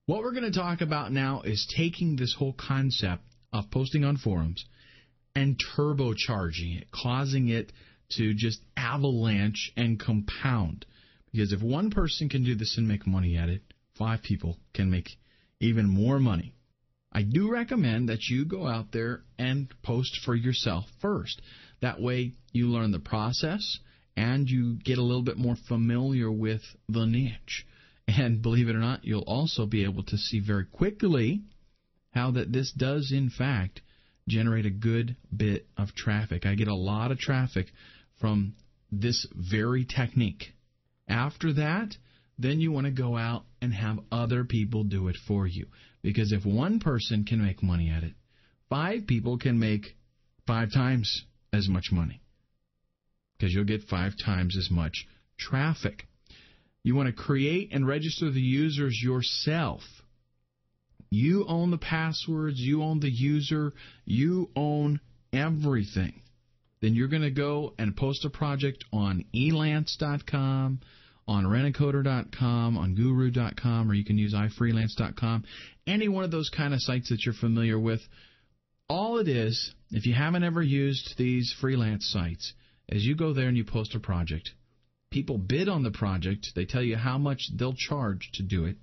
What we're going to talk about now is taking this whole concept of posting on forums and turbocharging it, causing it to just avalanche and compound. Because if one person can do this and make money at it, 5 people can make even more money. I do recommend that you go out there and post for yourself first. That way you learn the process and you get a little bit more familiar with the niche. And believe it or not, you'll also be able to see very quickly how that this does, in fact, generate a good bit of traffic. I get a lot of traffic from this very technique. After that, then you want to go out and have other people do it for you. Because if one person can make money at it, 5 people can make 5 times as much money. Because you'll get 5 times as much traffic. You want to create and register the users yourself. You own the passwords, you own the user, you own everything. Then you're going to go and post a project on elance.com, on rentacoder.com, on guru.com, or you can use ifreelance.com, any one of those kind of sites that you're familiar with. All it is, if you haven't ever used these freelance sites, is you go there and you post a project. People bid on the project. They tell you how much they'll charge to do it.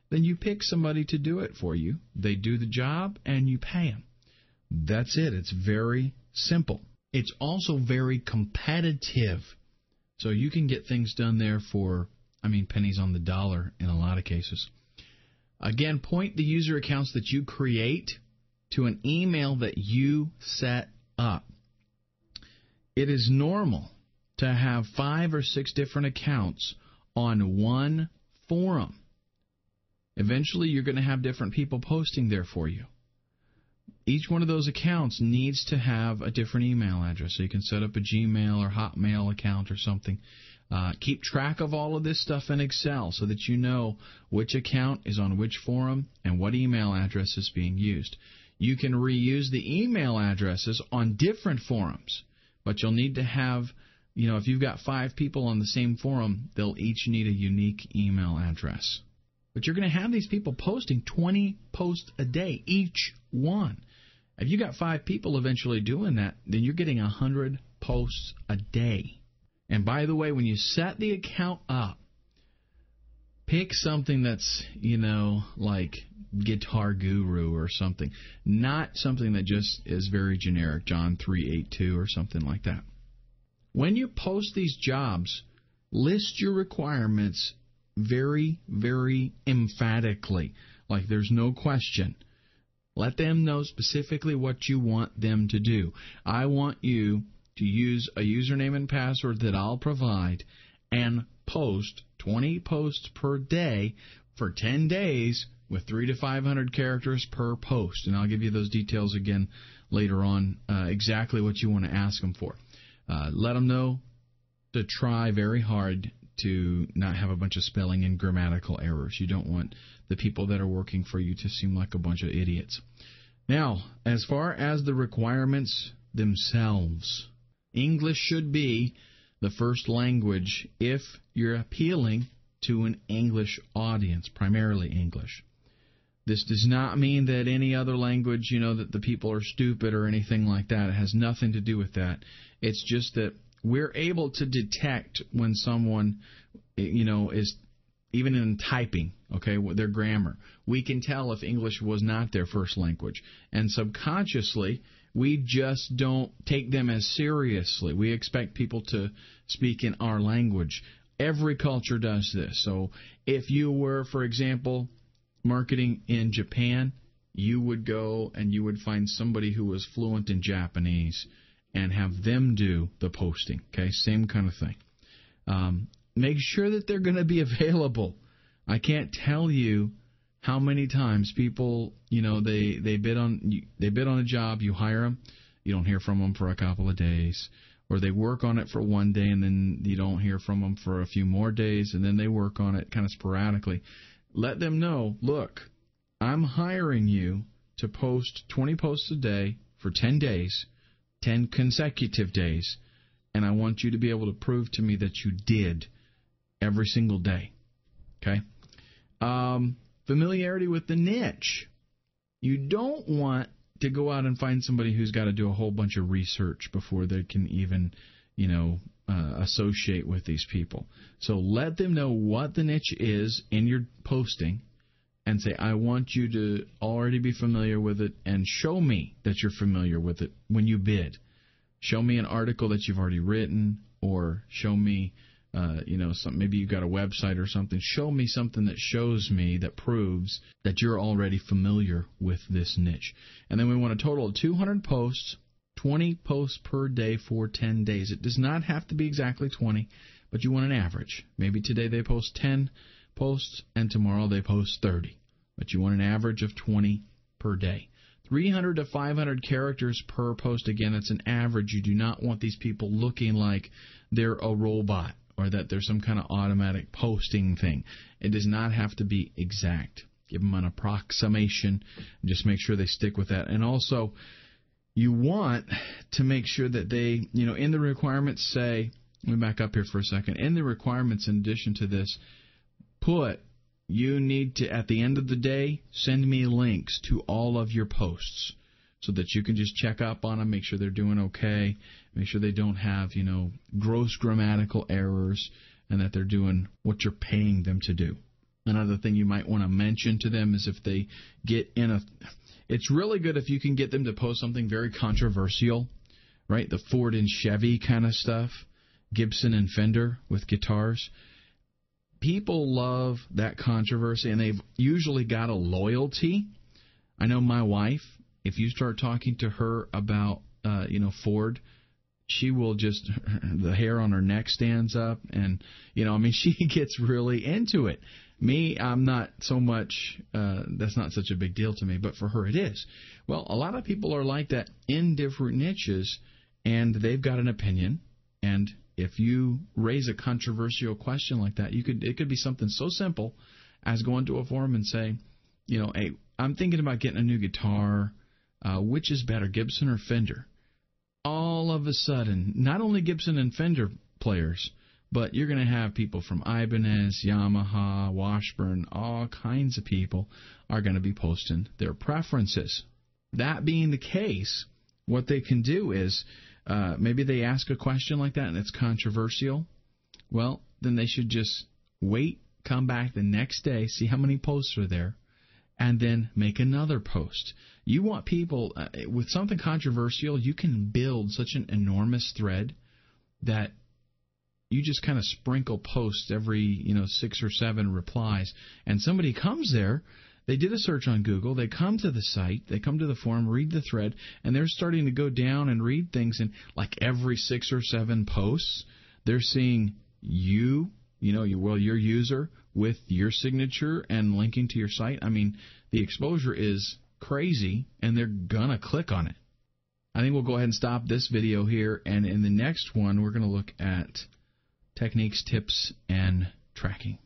Then you pick somebody to do it for you. They do the job, and you pay them. That's it. It's very simple. It's also very competitive. So you can get things done there for, pennies on the dollar in a lot of cases. Again, point the user accounts that you create to an email that you set up. It is normal to have 5 or 6 different accounts on one forum. Eventually, you're going to have different people posting there for you. Each one of those accounts needs to have a different email address, so you can set up a Gmail or Hotmail account or something. Keep track of all of this stuff in Excel so that you know which account is on which forum and what email address is being used. You can reuse the email addresses on different forums, but you'll need to have, if you've got 5 people on the same forum, they'll each need a unique email address. But you're going to have these people posting 20 posts a day, each one. If you got 5 people eventually doing that, then you're getting 100 posts a day. And by the way, when you set the account up, pick something that's, like Guitar Guru or something. Not something that just is very generic, John 3:8:2 or something like that. When you post these jobs, list your requirements very, very emphatically. Like there's no question. Let them know specifically what you want them to do. I want you to use a username and password that I'll provide and post 20 posts per day for 10 days with 300 to 500 characters per post. And I'll give you those details again later on, exactly what you want to ask them for. Let them know to try very hard to not have a bunch of spelling and grammatical errors. You don't want the people that are working for you to seem like a bunch of idiots. Now, as far as the requirements themselves, English should be the first language if you're appealing to an English audience, primarily English. This does not mean that any other language, that the people are stupid or anything like that. It has nothing to do with that. It's just that we're able to detect when someone, is even in typing, okay, their grammar. We can tell if English was not their first language. And subconsciously, we just don't take them as seriously. We expect people to speak in our language. Every culture does this. So if you were, for example, marketing in Japan, you would go and you would find somebody who was fluent in Japanese and have them do the posting. Okay, same kind of thing. Make sure that they're going to be available. I can't tell you how many times people, they bid on a job, you hire them, you don't hear from them for a couple of days, or they work on it for one day and then you don't hear from them for a few more days, and then they work on it kind of sporadically. Let them know, look, I'm hiring you to post 20 posts a day for 10 days, 10 consecutive days, and I want you to be able to prove to me that you did every single day. Okay? familiarity with the niche. You don't want to go out and find somebody who's got to do a whole bunch of research before they can even, associate with these people. So let them know what the niche is in your posting and say, I want you to already be familiar with it, and show me that you're familiar with it when you bid. Show me an article that you've already written, or show me, maybe you've got a website or something. Show me something that shows me, that proves that you're already familiar with this niche. And then we want a total of 200 posts, 20 posts per day for 10 days. It does not have to be exactly 20, but you want an average. Maybe today they post 10 posts and tomorrow they post 30, but you want an average of 20 per day. 300 to 500 characters per post. Again, it's an average. You do not want these people looking like they're a robot or that there's some kind of automatic posting thing. It does not have to be exact. Give them an approximation and just make sure they stick with that. And also, you want to make sure that they, in the requirements say, let me back up here for a second. In the requirements, in addition to this, put, you need to, at the end of the day, send me links to all of your posts so that you can just check up on them, make sure they're doing okay, make sure they don't have, gross grammatical errors, and that they're doing what you're paying them to do. Another thing you might want to mention to them is if they get in it's really good if you can get them to post something very controversial, right? The Ford and Chevy kind of stuff, Gibson and Fender with guitars. People love that controversy, and they've usually got a loyalty. I know my wife, if you start talking to her about, Ford, she will just, the hair on her neck stands up, and, she gets really into it. Me, I'm not so much, that's not such a big deal to me, but for her it is. Well, a lot of people are like that in different niches, and they've got an opinion, and if you raise a controversial question like that, it could be something so simple as going to a forum and saying, hey, I'm thinking about getting a new guitar. Which is better, Gibson or Fender? All of a sudden, not only Gibson and Fender players, but you're going to have people from Ibanez, Yamaha, Washburn, all kinds of people are going to be posting their preferences. That being the case, what they can do is maybe they ask a question like that and it's controversial. Well, then they should just wait, come back the next day, see how many posts are there, and then make another post. You want people, with something controversial, you can build such an enormous thread that you just kind of sprinkle posts every, 6 or 7 replies, and somebody comes there, they did a search on Google, they come to the site, they come to the forum, read the thread, and they're starting to go down and read things, and like every 6 or 7 posts, they're seeing your user with your signature and linking to your site. I mean, the exposure is crazy, and they're going to click on it. I think we'll go ahead and stop this video here, and in the next one, we're going to look at techniques, tips, and tracking.